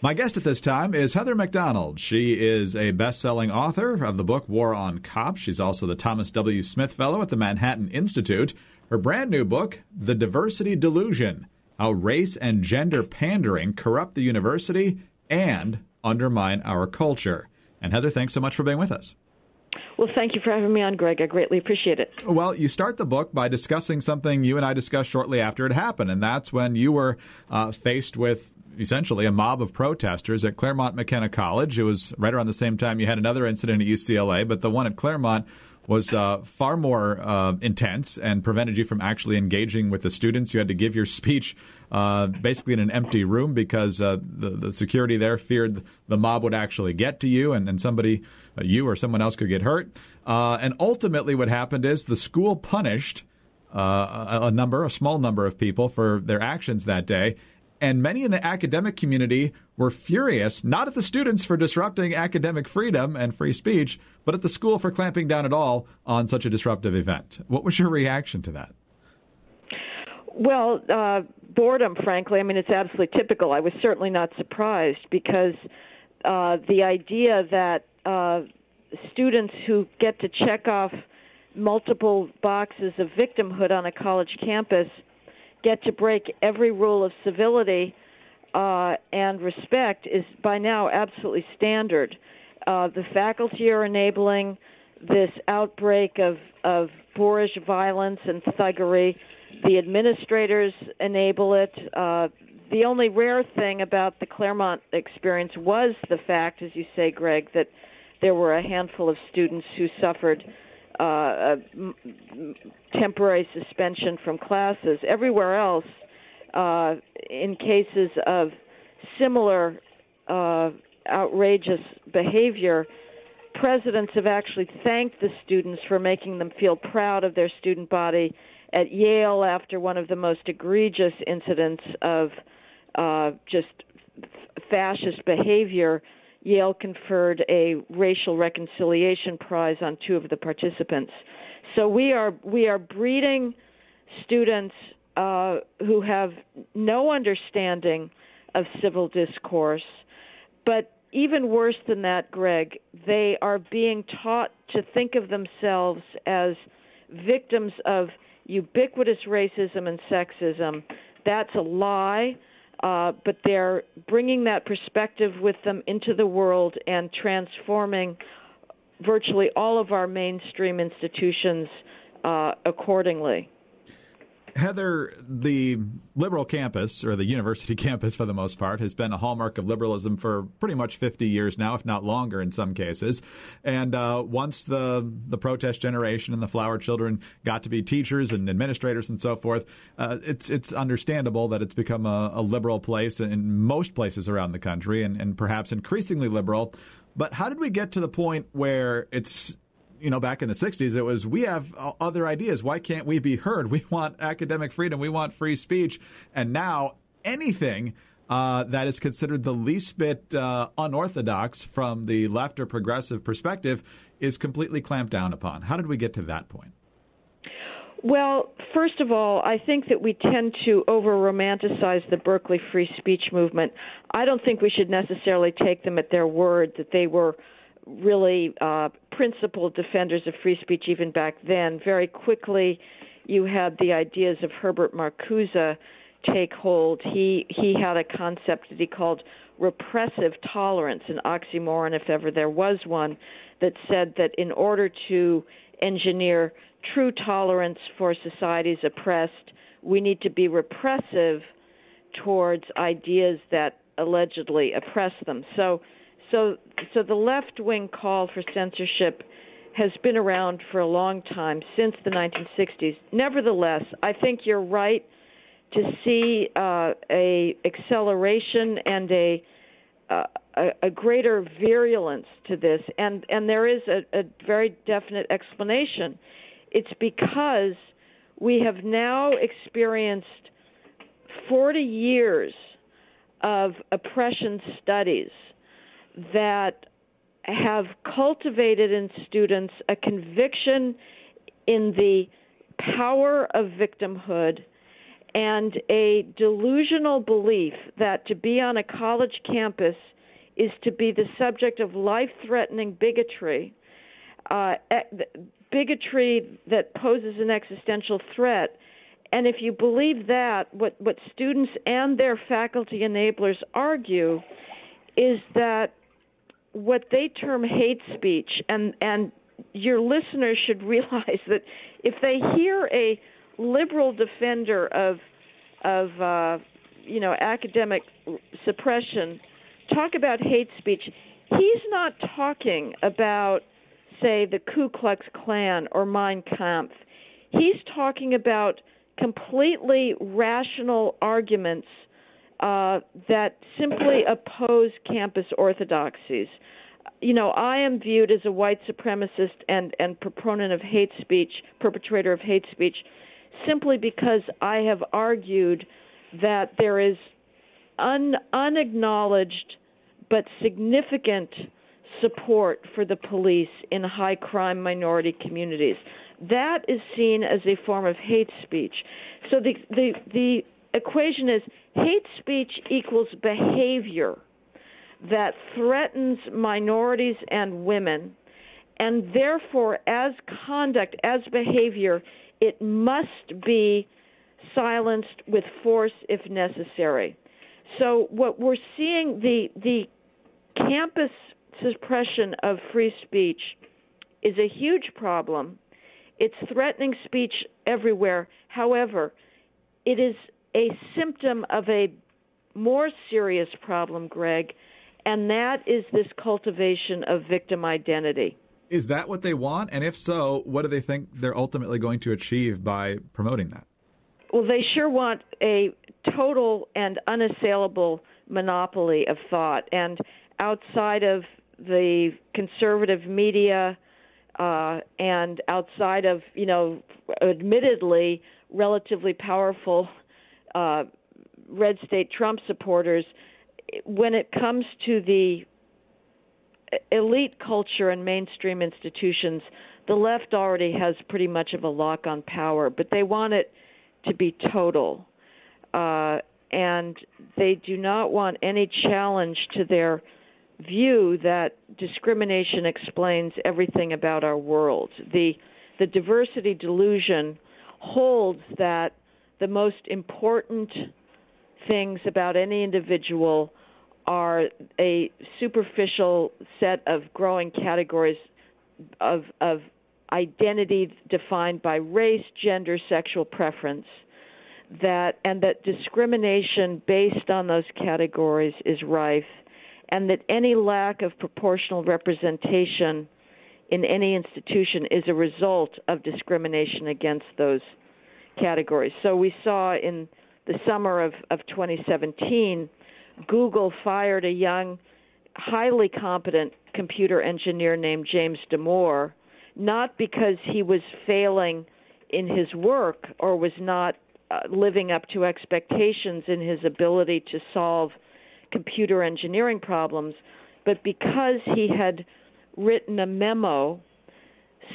My guest at this time is Heather McDonald. She is a best-selling author of the book War on Cops. She's also the Thomas W. Smith Fellow at the Manhattan Institute. Her brand new book, The Diversity Delusion, How Race and Gender Pandering Corrupt the University and Undermine Our Culture. And Heather, thanks so much for being with us. Well, thank you for having me on, Greg. I greatly appreciate it. Well, you start the book by discussing something you and I discussed shortly after it happened, and that's when you were faced with essentially a mob of protesters at Claremont McKenna College. It was right around the same time you had another incident at UCLA, but the one at Claremont was far more intense and prevented you from actually engaging with the students. You had to give your speech basically in an empty room because the security there feared the mob would actually get to you and somebody, you or someone else, could get hurt. And ultimately what happened is the school punished a small number of people for their actions that day. And many in the academic community were furious, not at the students for disrupting academic freedom and free speech, but at the school for clamping down at all on such a disruptive event. What was your reaction to that? Well, boredom, frankly. I mean, it's absolutely typical. I was certainly not surprised because the idea that students who get to check off multiple boxes of victimhood on a college campus get to break every rule of civility and respect is by now absolutely standard. The faculty are enabling this outbreak of boorish violence and thuggery. The administrators enable it. The only rare thing about the Claremont experience was the fact, as you say, Greg, that there were a handful of students who suffered temporary suspension from classes. Everywhere else, in cases of similar outrageous behavior, presidents have actually thanked the students for making them feel proud of their student body. At Yale, after one of the most egregious incidents of just fascist behavior, Yale conferred a racial reconciliation prize on two of the participants. So we are breeding students who have no understanding of civil discourse, but even worse than that, Greg, they are being taught to think of themselves as victims of ubiquitous racism and sexism. That's a lie. But they're bringing that perspective with them into the world and transforming virtually all of our mainstream institutions accordingly. Heather, the liberal campus, or the university campus for the most part, has been a hallmark of liberalism for pretty much 50 years now, if not longer in some cases. And once the protest generation and the flower children got to be teachers and administrators and so forth, it's understandable that it's become a liberal place in most places around the country and perhaps increasingly liberal. But how did we get to the point where it's, back in the 60s, it was, we have other ideas. Why can't we be heard? We want academic freedom. We want free speech. And now anything that is considered the least bit unorthodox from the left or progressive perspective is completely clamped down upon. How did we get to that point? Well, first of all, I think that we tend to over-romanticize the Berkeley free speech movement. I don't think we should necessarily take them at their word that they were really principled defenders of free speech even back then. Very quickly, you had the ideas of Herbert Marcuse take hold. He had a concept that he called repressive tolerance, an oxymoron if ever there was one, that said that in order to engineer true tolerance for societies oppressed, we need to be repressive towards ideas that allegedly oppress them. So the left-wing call for censorship has been around for a long time, since the 1960s. Nevertheless, I think you're right to see a acceleration and a greater virulence to this, and there is a very definite explanation. It's because we have now experienced 40 years of oppression studies that have cultivated in students a conviction in the power of victimhood and a delusional belief that to be on a college campus is to be the subject of life-threatening bigotry, bigotry that poses an existential threat. And if you believe that, what students and their faculty enablers argue is that what they term hate speech, and your listeners should realize that if they hear a liberal defender of academic suppression talk about hate speech, he's not talking about, say, the Ku Klux Klan or Mein Kampf. He's talking about completely rational arguments that simply oppose campus orthodoxies. I am viewed as a white supremacist and proponent of hate speech, perpetrator of hate speech, simply because I have argued that there is unacknowledged but significant support for the police in high-crime minority communities. That is seen as a form of hate speech. So the equation is hate speech equals behavior that threatens minorities and women, and therefore, as conduct, as behavior, it must be silenced with force if necessary. So what we're seeing, the campus suppression of free speech is a huge problem. It's threatening speech everywhere. However, it is a symptom of a more serious problem, Greg, and that is this cultivation of victim identity. Is that what they want? And if so, what do they think they're ultimately going to achieve by promoting that? Well, they sure want a total and unassailable monopoly of thought. And outside of the conservative media and outside of, admittedly relatively powerful red state Trump supporters, when it comes to the elite culture and mainstream institutions, the left already has pretty much of a lock on power, but they want it to be total. And they do not want any challenge to their view that discrimination explains everything about our world. The diversity delusion holds that the most important things about any individual are a superficial set of growing categories of identity defined by race, gender, sexual preference, that discrimination based on those categories is rife, and that any lack of proportional representation in any institution is a result of discrimination against those categories. So we saw in the summer of 2017, Google fired a young, highly competent computer engineer named James Damore, not because he was failing in his work or was not living up to expectations in his ability to solve computer engineering problems, but because he had written a memo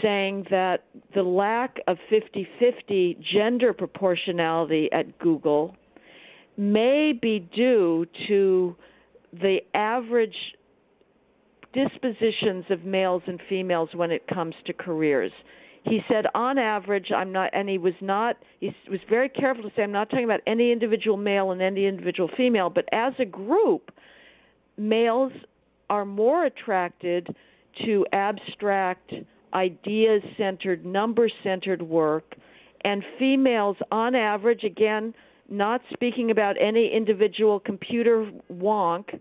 saying that the lack of 50-50 gender proportionality at Google may be due to the average dispositions of males and females when it comes to careers. He said, on average, I'm not, and he was very careful to say, I'm not talking about any individual male and any individual female, but as a group, males are more attracted to abstract, ideas-centered, number-centered work, and females, on average, again, not speaking about any individual computer wonk,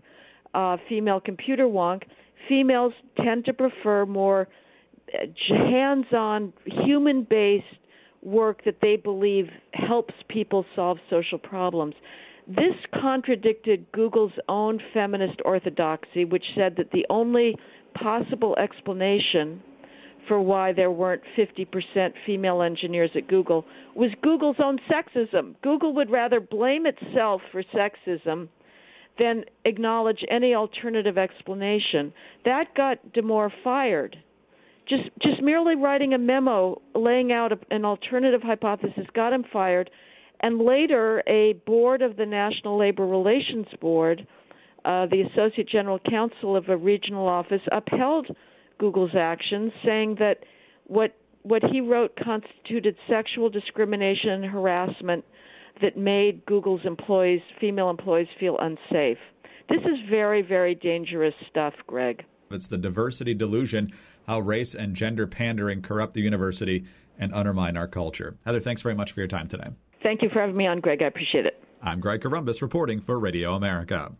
female computer wonk, females tend to prefer more hands-on, human-based work that they believe helps people solve social problems. This contradicted Google's own feminist orthodoxy, which said that the only possible explanation for why there weren't 50% female engineers at Google was Google's own sexism. Google would rather blame itself for sexism than acknowledge any alternative explanation. That got Damore fired. Just merely writing a memo laying out an alternative hypothesis got him fired, And later, a board of the National Labor Relations Board, the Associate General Counsel of a regional office, upheld Google's actions, saying that what he wrote constituted sexual discrimination and harassment that made Google's female employees, feel unsafe. This is very, very dangerous stuff, Greg. It's the Diversity Delusion, how race and gender pandering corrupt the university and undermine our culture. Heather, thanks very much for your time today. Thank you for having me on, Greg. I appreciate it. I'm Greg Corombos reporting for Radio America.